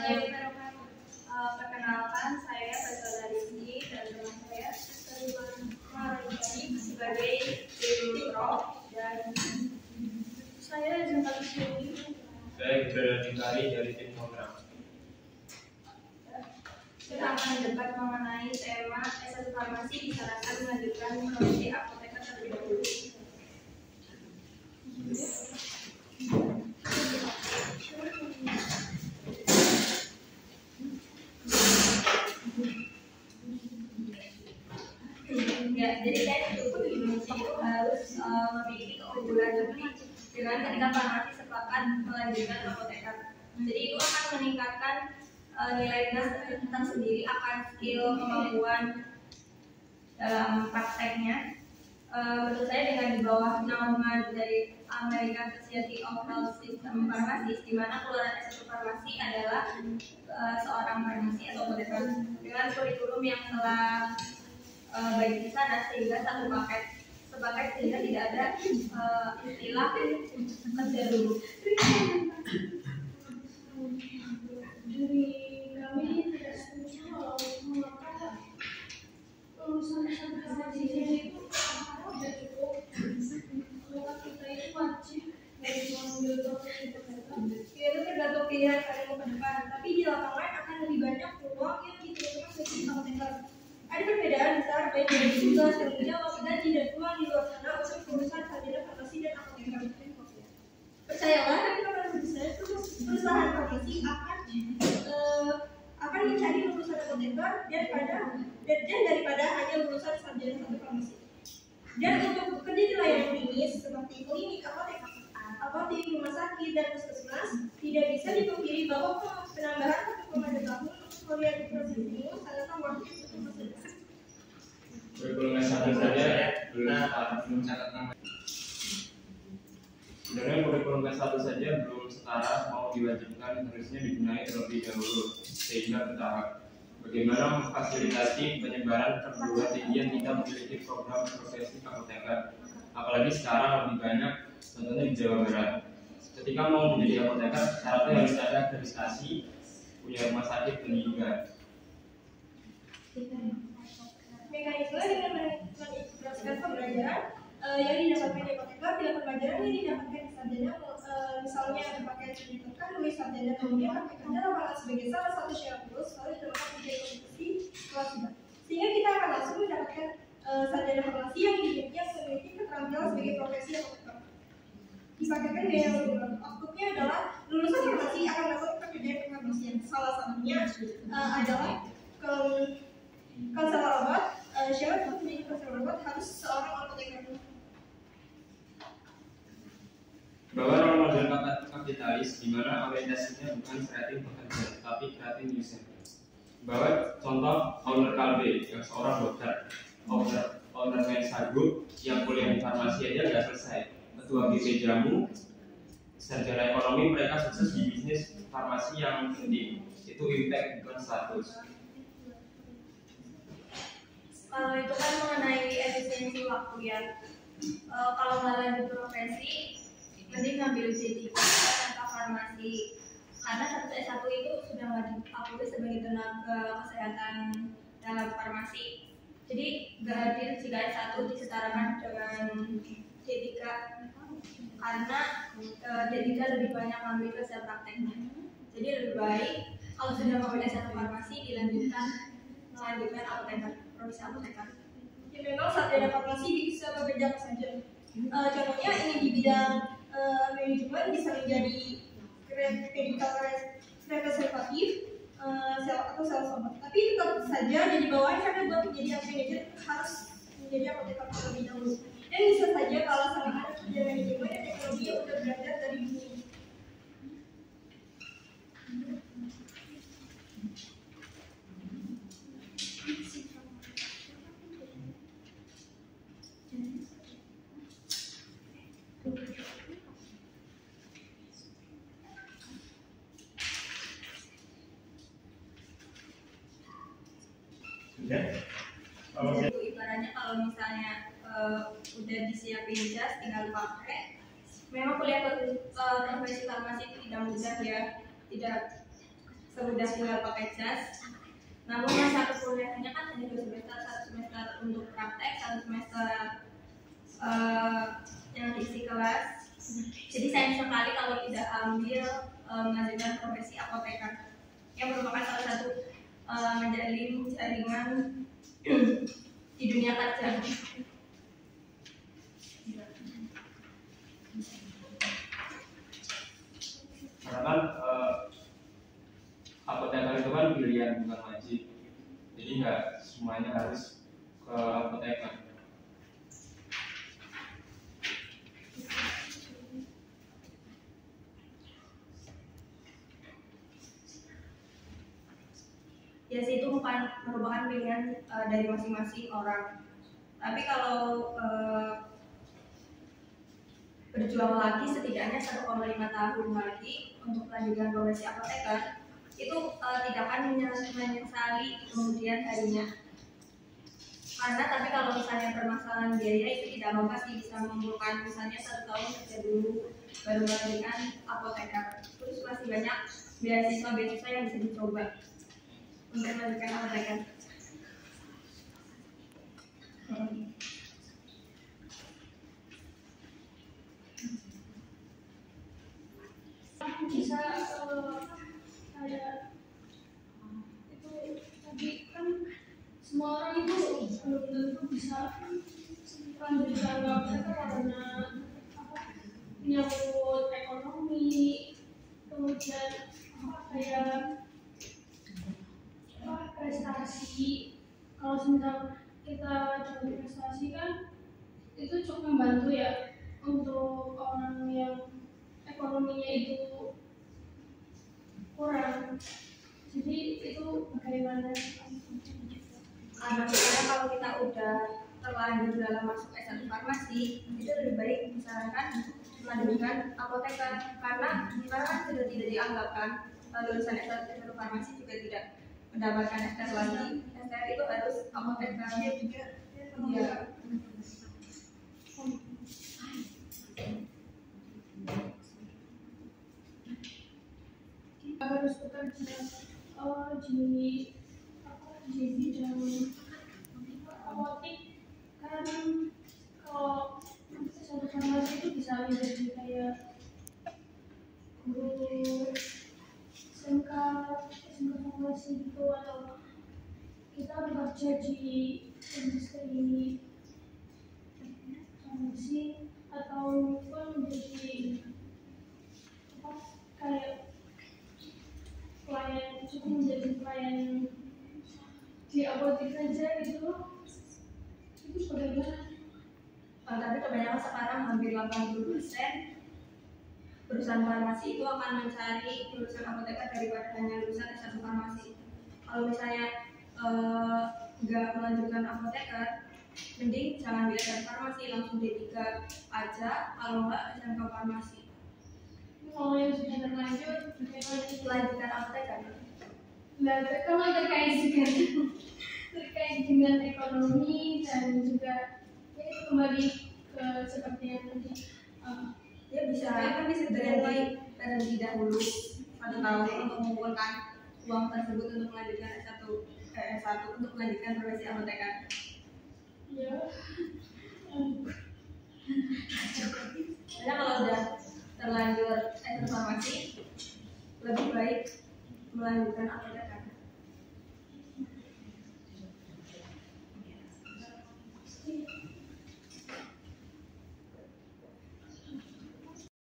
Perkenalkan, saya Basel Rizky dan teman saya sebagai guru prof dan saya Jumpa Sini. Saya Gibran dari tim program. Kita akan debat mengenai tema S1 Farmasi disarankan melanjutkan profesi apoteker terlebih dahulu. Ya, jadi saya itu harus memiliki keunggulan lebih dengan ketika farmasi sepakat melanjutkan apoteker. Jadi itu akan meningkatkan nilai plus tersendiri akan skill kemampuan dalam prakteknya. Menurut saya dengan di bawah naungan dari American Society of Health System Pharmacist, di mana keluaran S1 farmasi adalah seorang farmasi atau apoteker dengan kurikulum yang telah baik di sana sehingga satu paket sepaket sehingga tidak ada istilah kerja dulu. Dari kami tidak setuju kalau mengapa lulusan farmasi itu tidak cukup. Karena kita itu wajib dari mengambil profesi tertentu. Itu tergantung pilihan kalian ke depan, tapi di lapangan akan lebih banyak peluang yang diterima bagi apoteker. Ada perbedaan besar baik dari tugas, tanggung jawab, gaji dan peluang di luar sana untuk lulusan sarjana farmasi dan apoteker. Percayalah, ketika perusahaan farmasi akan mencari lulusan apoteker daripada hanya lulusan sarjana satu farmasi. Dan untuk bekerja di layanan klinis seperti klinik, apotek, rumah sakit dan puskesmas, tidak bisa dipungkiri bahwa penambahan 1,2 tahun untuk kuliah di proses ini sangatlah worth it untuk masa depan. Kurikulum S1 saja belum catat nama. Sebenarnya kurikulum S1 saja belum setara mau diwajibkan, harusnya dibenahi terlebih dahulu sehingga bertahap. Bagaimana memfasilitasi penyebaran perguruan tinggi yang tidak memiliki program profesi apoteker, apalagi sekarang lebih banyak contohnya di Jawa Barat. Ketika mau menjadi apoteker, syaratnya harus ada akreditasi, punya rumah sakit dan juga Mekanisme dengan mengintegrasikan pembelajaran yang didapatkan di apoteker dengan pembelajaran yang didapatkan di sarjana, misalnya berpakaian sertifikat nulis sarjana, kemudian praktek kerja lapangan sebagai salah satu syarat lulus lalu dilakukan ujian kompetensi kelas 3, sehingga kita akan langsung mendapatkan sarjana farmasi yang memiliki keterampilan sebagai profesi apoteker. Dipakaikan gaya yang lebih outputnya adalah lulusan farmasi akan melakukan pekerjaan kefarmasian. Salah satunya adalah konselor obat. Syarat untuk menjadi konselor obat harus seorang apoteker. bahwa role model kapitalis di mana orientasinya bukan kreatif pekerja tapi kreatif user. Bahwa contoh owner Kalbe yang seorang dokter, owner Mensa Group yang kuliah di farmasi aja nggak selesai, ketua BP Jamu, sarjana ekonomi, mereka sukses di bisnis farmasi yang penting. Itu impact bukan status. Kalau itu kan mengenai efisiensi waktu ya. Kalau nggak lanjut profesi, mending ngambil D3 atau farmasi. Karena satu S1 itu sudah nggak diakui sebagai tenaga kesehatan dalam farmasi. Jadi nggak adil jika S1 disetarakan dengan D3 karena D3 lebih banyak mengambil kerja prakteknya. Jadi lebih baik kalau sudah mengambil S1 farmasi melanjutkan apoteker, profesi apoteker. Ya, memang sarjana farmasi bisa bekerja apa saja. Contohnya ingin di bidang manajemen bisa menjadi medical representatif atau sales obat. Tapi tetap saja jadi bawahan karena buat menjadi manajer harus menjadi apoteker terlebih dahulu. Dan bisa saja kalau sama ada kerja manajemen dan teknologi yang sudah berada dari dunia. Ibaratnya kalau misalnya udah disiapin jas tinggal pakai. Memang kuliah profesi farmasi itu tidak mudah ya, tidak semudah tinggal pakai jas. Namun masa perkuliahannya kan hanya 2 semester, 1 semester untuk praktek, 1 semester yang diisi kelas. Jadi sayang sekali kalau tidak ambil melanjutkan profesi apoteker yang merupakan salah satu menjalin jaringan di dunia kerja. Karena kan apoteker itu kan pilihan bukan wajib, jadi nggak semuanya harus ke apoteker. Ya sih, itu merupakan pilihan dari masing-masing orang. Tapi kalau berjuang lagi setidaknya 1,5 tahun lagi untuk melanjutkan profesi apoteker, itu tidak akan menyesali kemudian harinya. Karena tapi kalau misalnya permasalahan biaya itu tidak mau pasti bisa mengumpulkan misalnya 1 tahun kerja dulu baru melanjutkan apoteker. Terus masih banyak beasiswa yang bisa dicoba untuk melanjutkan apoteker. Bisa kayak itu tadi kan semua orang itu belum tentu bisa melanjutkan apoteker karena menyangkut ekonomi, kemudian kayak prestasi. Kalau misal kita coba prestasi kan itu cukup membantu ya untuk orang yang ekonominya itu kurang. Jadi itu bagaimana? Karena misalnya kalau kita udah terlanjur dalam masuk S1 farmasi, itu lebih baik misalkan melanjutkan apoteker karena kan sudah tidak dianggap kan lulusan S1 farmasi juga tidak mendapatkan STR lagi. STR itu harus apoteker juga. Iya. Harus bekerja di bidang apotek kan. Kalau satu farmasi itu bisa menjadi kayak guru SMK farmasi gitu, atau kita bekerja di industri farmasi, atau pun menjadi kayak pelayan, cukup menjadi pelayan di apotek saja gitu. Itu bagaimana? Tapi kebanyakan sekarang hampir 80% perusahaan farmasi itu akan mencari lulusan apoteker daripada hanya lulusan S1 farmasi. Kalau misalnya nggak melanjutkan apoteker, mending jangan di S1 farmasi, langsung D3 aja, kalau nggak SMK farmasi. Kalau yang sudah terlanjur, bagaimana Melanjutkan apoteker? Nah, kalau terkait dengan ekonomi dan juga ya, kembali ke seperti yang tadi, Ya bisa berhenti dahulu 1 tahun untuk mengumpulkan uang tersebut untuk melanjutkan S1 untuk melanjutkan profesi apoteker. ya. Karena kalau udah terlanjur S1 farmasi, lebih baik melanjutkan apoteker.